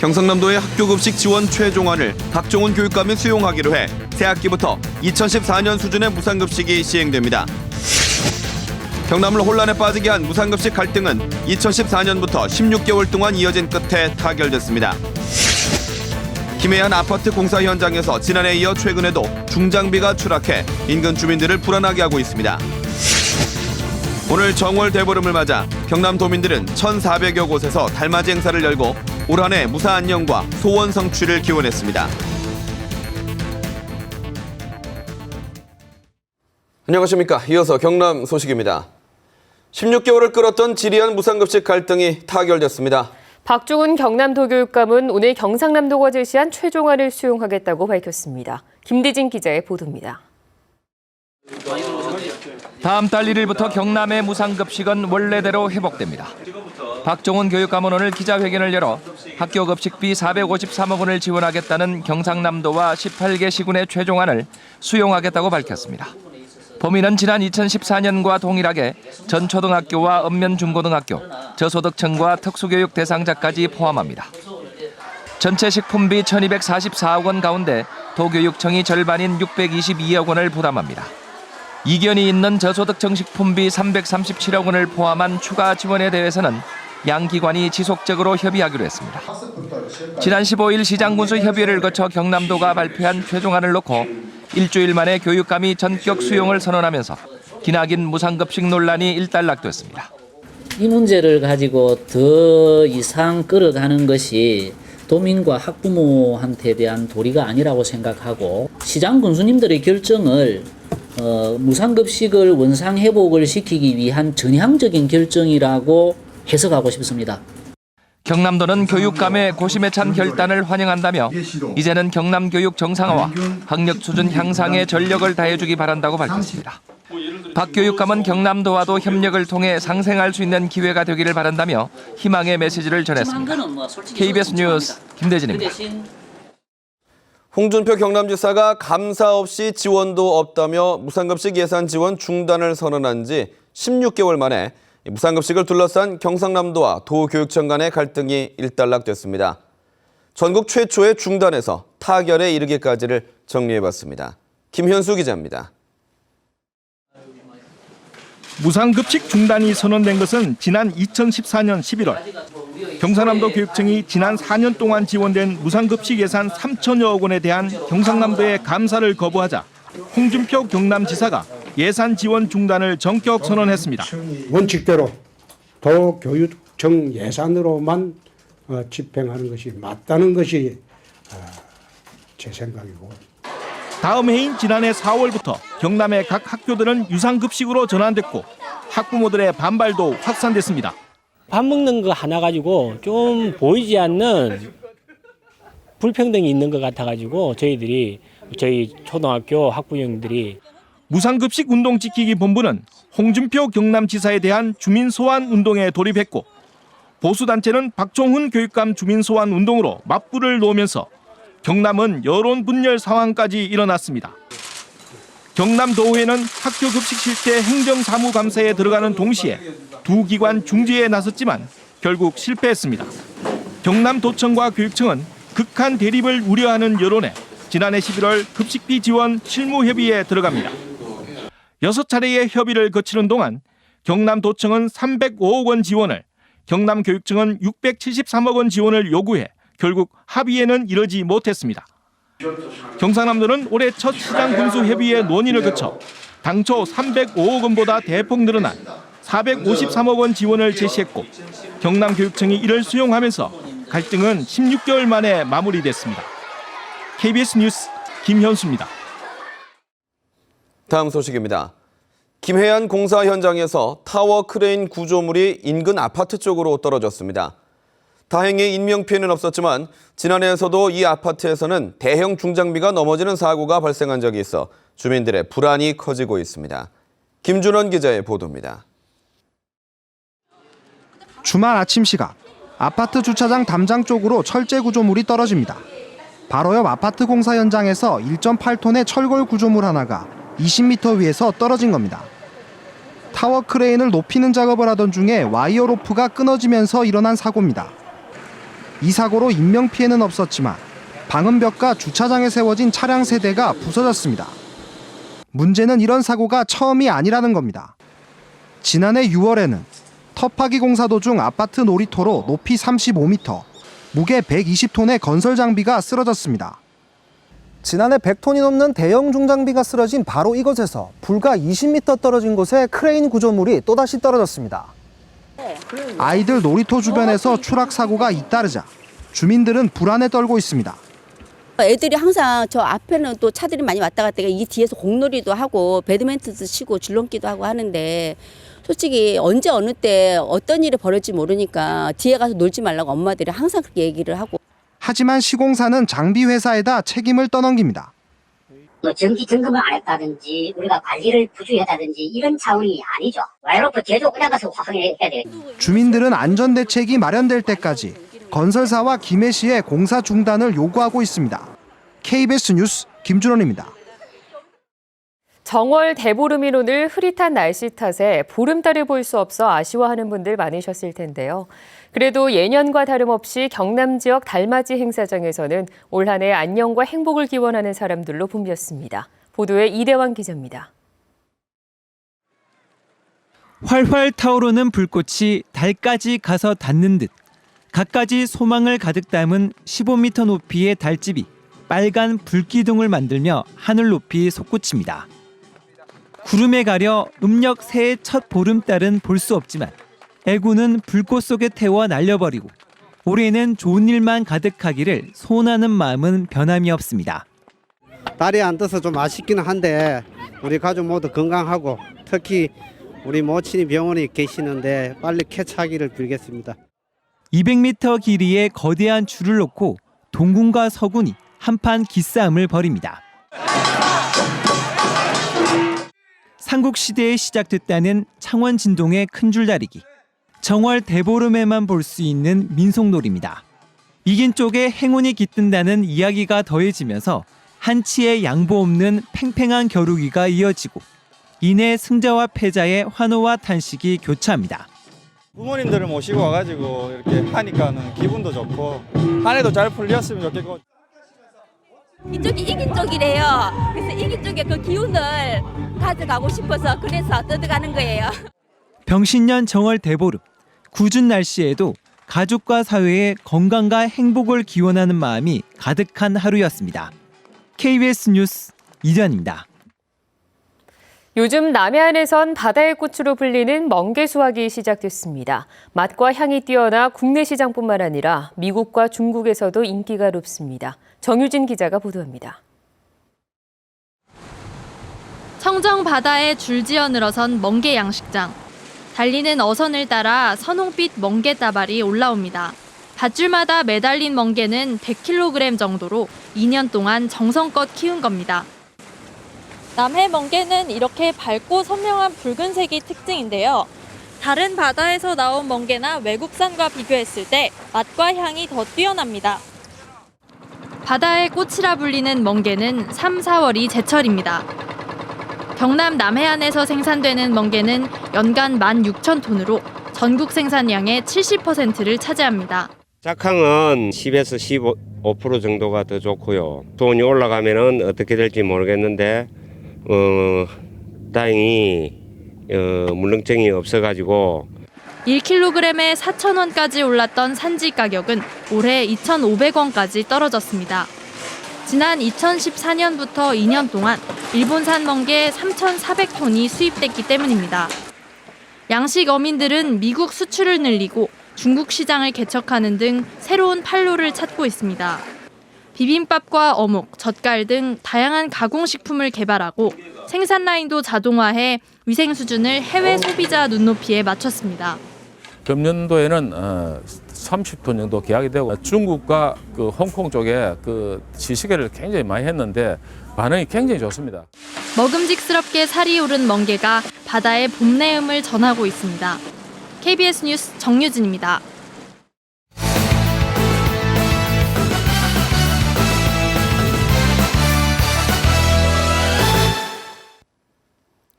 경상남도의 학교급식 지원 최종안을 박종훈 교육감이 수용하기로 해 새학기부터 2014년 수준의 무상급식이 시행됩니다. 경남을 혼란에 빠지게 한 무상급식 갈등은 2014년부터 16개월 동안 이어진 끝에 타결됐습니다. 김해안 아파트 공사 현장에서 지난해에 이어 최근에도 중장비가 추락해 인근 주민들을 불안하게 하고 있습니다. 오늘 정월 대보름을 맞아 경남도민들은 1,400여 곳에서 달맞이 행사를 열고 올 한 해 무사 안녕과 소원 성취를 기원했습니다. 안녕하십니까. 이어서 경남 소식입니다. 16개월을 끌었던 지리한 무상급식 갈등이 타결됐습니다. 박종훈 경남도교육감은 오늘 경상남도가 제시한 최종안을 수용하겠다고 밝혔습니다. 김대진 기자의 보도입니다. 다음 달 1일부터 경남의 무상급식은 원래대로 회복됩니다. 박종훈 교육감은 오늘 기자회견을 열어 학교 급식비 453억 원을 지원하겠다는 경상남도와 18개 시군의 최종안을 수용하겠다고 밝혔습니다. 범위는 지난 2014년과 동일하게 전 초등학교와 읍면 중고등학교, 저소득층과 특수교육 대상자까지 포함합니다. 전체 식품비 1,244억 원 가운데 도교육청이 절반인 622억 원을 부담합니다. 이견이 있는 저소득층 식품비 337억 원을 포함한 추가 지원에 대해서는 양 기관이 지속적으로 협의하기로 했습니다. 지난 15일 시장군수 협의회를 거쳐 경남도가 발표한 최종안을 놓고 일주일 만에 교육감이 전격 수용을 선언하면서 기나긴 무상급식 논란이 일단락됐습니다. 이 문제를 가지고 더 이상 끌어가는 것이 도민과 학부모한테 대한 도리가 아니라고 생각하고 시장 군수님들의 결정을 무상급식을 원상 회복을 시키기 위한 전향적인 결정이라고 해석하고 싶습니다. 경남도는 교육감의 고심에 찬 결단을 환영한다며 이제는 경남 교육 정상화와 학력 수준 향상에 전력을 다해주기 바란다고 밝혔습니다. 박 교육감은 경남도와도 협력을 통해 상생할 수 있는 기회가 되기를 바란다며 희망의 메시지를 전했습니다. KBS 뉴스 김대진입니다. 홍준표 경남지사가 감사 없이 지원도 없다며 무상급식 예산 지원 중단을 선언한 지 16개월 만에 무상급식을 둘러싼 경상남도와 도교육청 간의 갈등이 일단락됐습니다. 전국 최초의 중단에서 타결에 이르기까지를 정리해봤습니다. 김현수 기자입니다. 무상급식 중단이 선언된 것은 지난 2014년 11월 경상남도 교육청이 지난 4년 동안 지원된 무상급식 예산 3천여억 원에 대한 경상남도의 감사를 거부하자 홍준표 경남지사가 예산 지원 중단을 전격 선언했습니다. 원칙대로 도교육청 예산으로만 집행하는 것이 맞다는 것이 제 생각이고. 다음 해인 지난해 4월부터 경남의 각 학교들은 유상급식으로 전환됐고 학부모들의 반발도 확산됐습니다. 밥 먹는 거 하나 가지고 좀 보이지 않는 불평등이 있는 것 같아가지고 저희 초등학교 학부형들이 무상급식 운동 지키기 본부는 홍준표 경남지사에 대한 주민소환 운동에 돌입했고 보수단체는 박종훈 교육감 주민소환 운동으로 맞불을 놓으면서 경남은 여론 분열 상황까지 일어났습니다. 경남도의회는 학교 급식 실태 행정사무감사에 들어가는 동시에 두 기관 중재에 나섰지만 결국 실패했습니다. 경남도청과 교육청은 극한 대립을 우려하는 여론에 지난해 11월 급식비 지원 실무협의에 들어갑니다. 6차례의 협의를 거치는 동안 경남도청은 305억 원 지원을, 경남교육청은 673억 원 지원을 요구해 결국 합의에는 이르지 못했습니다. 경상남도는 올해 첫 시장군수협의회 논의를 거쳐 당초 305억 원보다 대폭 늘어난 453억 원 지원을 제시했고 경남교육청이 이를 수용하면서 갈등은 16개월 만에 마무리됐습니다. KBS 뉴스 김현수입니다. 다음 소식입니다. 김해안 공사 현장에서 타워 크레인 구조물이 인근 아파트 쪽으로 떨어졌습니다. 다행히 인명피해는 없었지만 지난해에서도 이 아파트에서는 대형 중장비가 넘어지는 사고가 발생한 적이 있어 주민들의 불안이 커지고 있습니다. 김준원 기자의 보도입니다. 주말 아침 시각 아파트 주차장 담장 쪽으로 철제 구조물이 떨어집니다. 바로 옆 아파트 공사 현장에서 1.8톤의 철골 구조물 하나가 20m 위에서 떨어진 겁니다. 타워 크레인을 높이는 작업을 하던 중에 와이어 로프가 끊어지면서 일어난 사고입니다. 이 사고로 인명피해는 없었지만 방음벽과 주차장에 세워진 차량 세대가 부서졌습니다. 문제는 이런 사고가 처음이 아니라는 겁니다. 지난해 6월에는 터파기 공사 도중 아파트 놀이터로 높이 35m, 무게 120톤의 건설 장비가 쓰러졌습니다. 지난해 100톤이 넘는 대형 중장비가 쓰러진 바로 이곳에서 불과 20m 떨어진 곳에 크레인 구조물이 또다시 떨어졌습니다. 아이들 놀이터 주변에서 추락 사고가 잇따르자 주민들은 불안에 떨고 있습니다. 애들이 항상 저 앞에는 또 차들이 많이 왔다 갔다 이 뒤에서 공놀이도 하고 배드민턴도 치고 줄넘기도 하고 하는데 솔직히 언제 어느 때 어떤 일이 벌어질지 모르니까 뒤에 가서 놀지 말라고 엄마들이 항상 그렇게 얘기를 하고. 하지만 시공사는 장비 회사에다 책임을 떠넘깁니다. 정기 점검을 안 했다든지 우리가 관리를 부주의했다든지 이런 차원이 아니죠. 와이로프 제조 그냥 가서 확인해야 돼요. 주민들은 안전 대책이 마련될 때까지 건설사와 김해시의 공사 중단을 요구하고 있습니다. KBS 뉴스 김준원입니다. 정월 대보름인 오늘 흐릿한 날씨 탓에 보름달을 볼 수 없어 아쉬워하는 분들 많으셨을 텐데요. 그래도 예년과 다름없이 경남 지역 달맞이 행사장에서는 올 한 해 안녕과 행복을 기원하는 사람들로 붐볐습니다. 보도에 이대환 기자입니다. 활활 타오르는 불꽃이 달까지 가서 닿는 듯 갖가지 소망을 가득 담은 15m 높이의 달집이 빨간 불기둥을 만들며 하늘 높이 솟구칩니다. 구름에 가려 음력 새해 첫 보름달은 볼 수 없지만 애구는 불꽃 속에 태워 날려버리고 올해는 좋은 일만 가득하기를 소원하는 마음은 변함이 없습니다. 달이 안 떠서 좀 아쉽기는 한데 우리 가족 모두 건강하고 특히 우리 모친이 병원에 계시는데 빨리 쾌차하기를 빌겠습니다. 200m 길이의 거대한 줄을 놓고 동군과 서군이 한판 기싸움을 벌입니다. 삼국시대에 시작됐다는 창원 진동의 큰 줄다리기. 정월 대보름에만 볼 수 있는 민속놀이입니다. 이긴 쪽에 행운이 깃든다는 이야기가 더해지면서 한치의 양보 없는 팽팽한 겨루기가 이어지고 이내 승자와 패자의 환호와 탄식이 교차합니다. 부모님들을 모시고 와가지고 이렇게 하니까는 기분도 좋고 한 해도 잘 풀렸으면 좋겠고. 이쪽이 이긴 쪽이래요. 그래서 이긴 쪽에 그 기운을 가져가고 싶어서 그래서 떠들어가는 거예요. 병신년 정월 대보름, 궂은 날씨에도 가족과 사회의 건강과 행복을 기원하는 마음이 가득한 하루였습니다. KBS 뉴스 이전입니다. 요즘 남해안에선 바다의 꽃으로 불리는 멍게 수확이 시작됐습니다. 맛과 향이 뛰어나 국내 시장뿐만 아니라 미국과 중국에서도 인기가 높습니다. 정유진 기자가 보도합니다. 청정 바다에 줄지어 늘어선 멍게 양식장. 달리는 어선을 따라 선홍빛 멍게 따발이 올라옵니다. 밧줄마다 매달린 멍게는 100kg 정도로 2년 동안 정성껏 키운 겁니다. 남해 멍게는 이렇게 밝고 선명한 붉은색이 특징인데요. 다른 바다에서 나온 멍게나 외국산과 비교했을 때 맛과 향이 더 뛰어납니다. 바다의 꽃이라 불리는 멍게는 3, 4월이 제철입니다. 경남 남해안에서 생산되는 멍게는 연간 16,000톤으로 전국 생산량의 70%를 차지합니다. 작황은 10에서 15% 정도가 더 좋고요. 수온이 올라가면은 어떻게 될지 모르겠는데 다행히 물렁증이 없어가지고 1kg에 4,000원까지 올랐던 산지 가격은 올해 2,500원까지 떨어졌습니다. 지난 2014년부터 2년 동안 일본산 멍게 3,400톤이 수입됐기 때문입니다. 양식 어민들은 미국 수출을 늘리고 중국 시장을 개척하는 등 새로운 판로를 찾고 있습니다. 비빔밥과 어묵, 젓갈 등 다양한 가공식품을 개발하고 생산 라인도 자동화해 위생 수준을 해외 소비자 눈높이에 맞췄습니다. 금년도에는 30톤 정도 계약이 되고 중국과 그 홍콩 쪽에 그 시식회를 굉장히 많이 했는데 반응이 굉장히 좋습니다. 먹음직스럽게 살이 오른 멍게가 바다의 봄내음을 전하고 있습니다. KBS 뉴스 정유진입니다.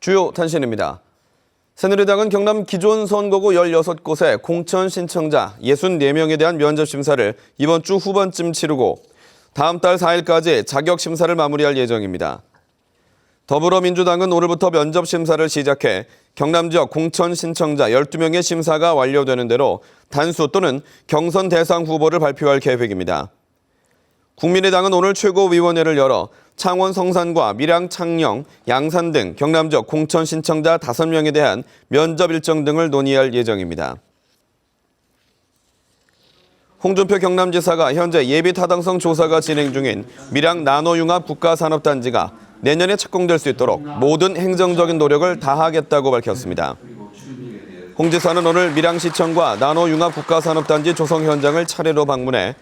주요 단신입니다. 새누리당은 경남 기존 선거구 16곳의 공천 신청자 64명에 대한 면접 심사를 이번 주 후반쯤 치르고 다음 달 4일까지 자격 심사를 마무리할 예정입니다. 더불어민주당은 오늘부터 면접 심사를 시작해 경남 지역 공천 신청자 12명의 심사가 완료되는 대로 단수 또는 경선 대상 후보를 발표할 계획입니다. 국민의당은 오늘 최고위원회를 열어 창원 성산과 밀양, 창녕, 양산 등 경남 지역 공천 신청자 5명에 대한 면접 일정 등을 논의할 예정입니다. 홍준표 경남지사가 현재 예비 타당성 조사가 진행 중인 밀양 나노융합 국가산업단지가 내년에 착공될 수 있도록 모든 행정적인 노력을 다하겠다고 밝혔습니다. 홍 지사는 오늘 밀양시청과 나노융합 국가산업단지 조성 현장을 차례로 방문해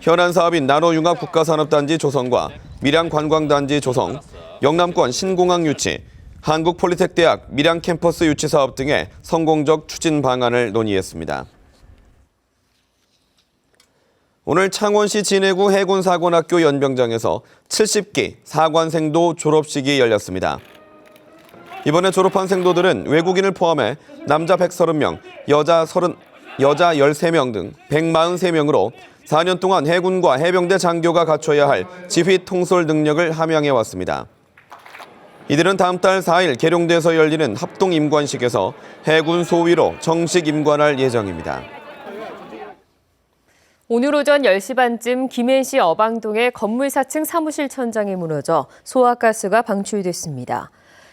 현안 사업인 나노융합 국가산업단지 조성과 밀양관광단지 조성, 영남권 신공항 유치, 한국폴리텍대학 밀양 캠퍼스 유치 사업 등의 성공적 추진 방안을 논의했습니다. 오늘 창원시 진해구 해군사관학교 연병장에서 70기 사관생도 졸업식이 열렸습니다. 이번에 졸업한 생도들은 외국인을 포함해 남자 130명, 여자 13명 등 143명으로 4년 동안 해군과 해병대 장교가 갖춰야 할 지휘 통솔 능력을 함양해왔습니다. 이들은 다음 달 4일 계룡대에서 열리는 합동 임관식에서 해군 소위로 정식 임관할 예정입니다. 오늘 오전 10시 반쯤 김해시 어방동의 건물 4층 사무실 천장이 무너져 소화가스가 방출됐습니다.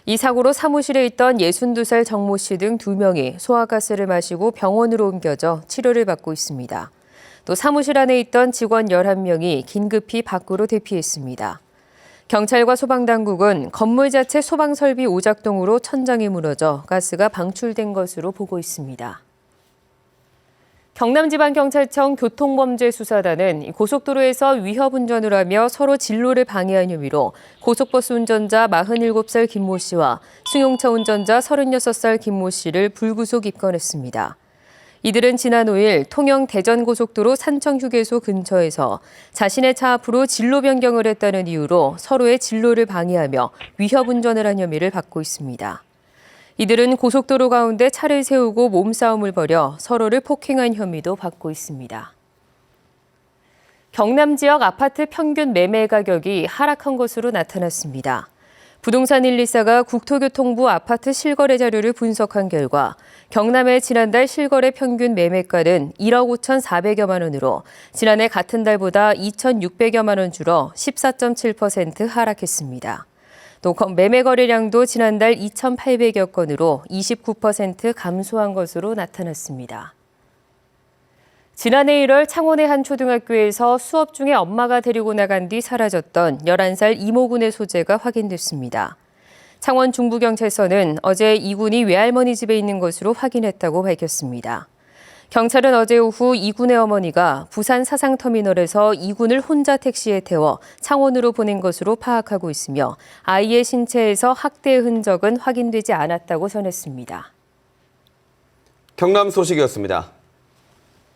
이 사고로 사무실에 있던 62살 정모 씨 등 2명이 소화가스를 마시고 병원으로 옮겨져 치료를 받고 있습니다. 또 사무실 안에 있던 직원 11명이 긴급히 밖으로 대피했습니다. 경찰과 소방당국은 건물 자체 소방설비 오작동으로 천장이 무너져 가스가 방출된 것으로 보고 있습니다. 경남지방경찰청 교통범죄수사단은 고속도로에서 위협운전을 하며 서로 진로를 방해한 혐의로 고속버스 운전자 47살 김모 씨와 승용차 운전자 36살 김모 씨를 불구속 입건했습니다. 이들은 지난 5일 통영 대전고속도로 산청휴게소 근처에서 자신의 차 앞으로 진로 변경을 했다는 이유로 서로의 진로를 방해하며 위협운전을 한 혐의를 받고 있습니다. 이들은 고속도로 가운데 차를 세우고 몸싸움을 벌여 서로를 폭행한 혐의도 받고 있습니다. 경남 지역 아파트 평균 매매 가격이 하락한 것으로 나타났습니다. 부동산 124가 국토교통부 아파트 실거래 자료를 분석한 결과 경남의 지난달 실거래 평균 매매가는 1억 5,400여만 원으로 지난해 같은 달보다 2,600여만 원 줄어 14.7% 하락했습니다. 또 매매 거래량도 지난달 2,800여 건으로 29% 감소한 것으로 나타났습니다. 지난해 1월 창원의 한 초등학교에서 수업 중에 엄마가 데리고 나간 뒤 사라졌던 11살 이모군의 소재가 확인됐습니다. 창원 중부경찰서는 어제 이 군이 외할머니 집에 있는 것으로 확인했다고 밝혔습니다. 경찰은 어제 오후 이 군의 어머니가 부산 사상터미널에서 이 군을 혼자 택시에 태워 창원으로 보낸 것으로 파악하고 있으며 아이의 신체에서 학대의 흔적은 확인되지 않았다고 전했습니다. 경남 소식이었습니다.